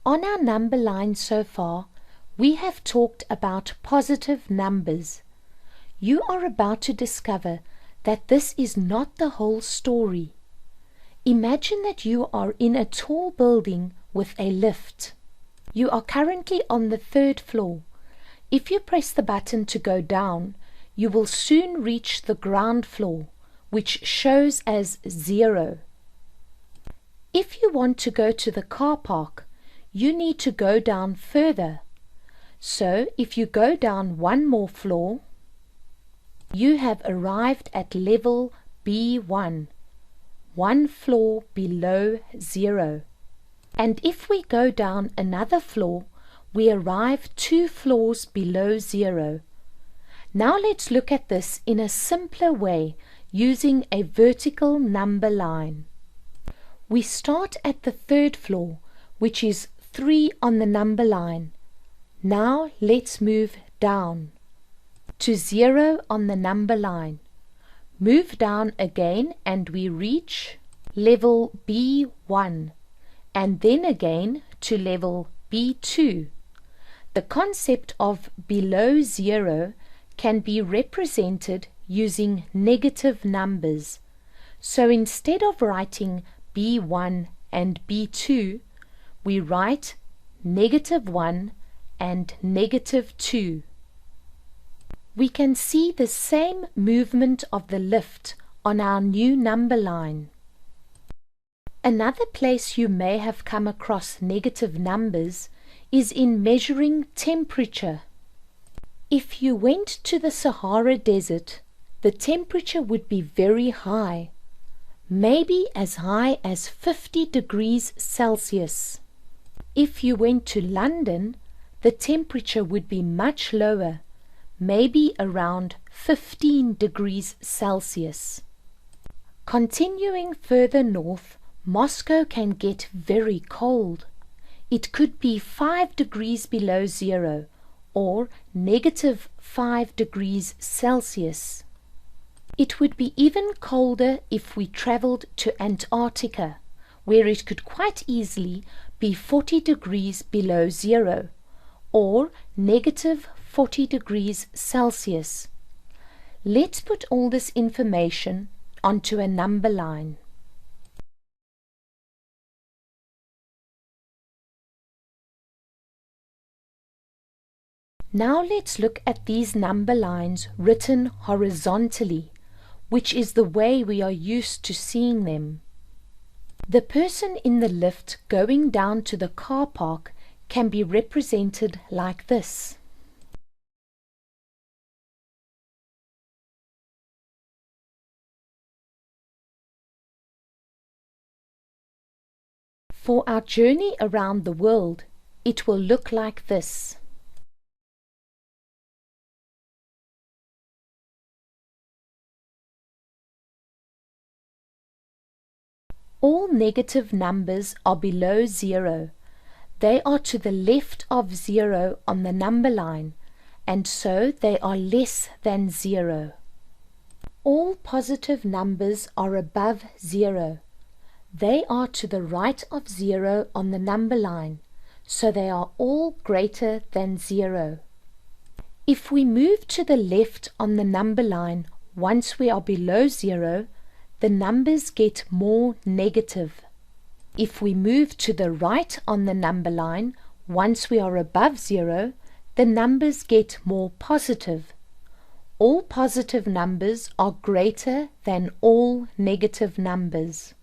On our number line so far, we have talked about positive numbers. You are about to discover that this is not the whole story. Imagine that you are in a tall building with a lift. You are currently on the 3rd floor. If you press the button to go down, you will soon reach the ground floor, which shows as 0. If you want to go to the car park, you need to go down further. So if you go down one more floor, you have arrived at level B1, one floor below 0. And if we go down another floor, we arrive 2 floors below 0. Now let's look at this in a simpler way using a vertical number line. We start at the 3rd floor, which is 3 on the number line. Now let's move down to 0 on the number line. Move down again and we reach level B1, and then again to level B2. The concept of below 0 can be represented using negative numbers. So instead of writing B1 and B2, we write -1 and -2. We can see the same movement of the lift on our new number line. Another place you may have come across negative numbers is in measuring temperature. If you went to the Sahara Desert, the temperature would be very high, maybe as high as 50 degrees Celsius. If you went to London, the temperature would be much lower, maybe around 15 degrees Celsius. Continuing further north, Moscow can get very cold. It could be 5 degrees below 0 or -5 degrees Celsius. It would be even colder if we traveled to Antarctica, where it could quite easily be 40 degrees below 0 or -40 degrees Celsius. Let's put all this information onto a number line. Now let's look at these number lines written horizontally, which is the way we are used to seeing them. The person in the lift going down to the car park can be represented like this. For our journey around the world, it will look like this. All negative numbers are below 0. They are to the left of 0 on the number line, and so they are less than 0. All positive numbers are above 0. They are to the right of 0 on the number line, so they are all greater than 0. If we move to the left on the number line once we are below 0, the numbers get more negative. If we move to the right on the number line once we are above 0, the numbers get more positive. All positive numbers are greater than all negative numbers.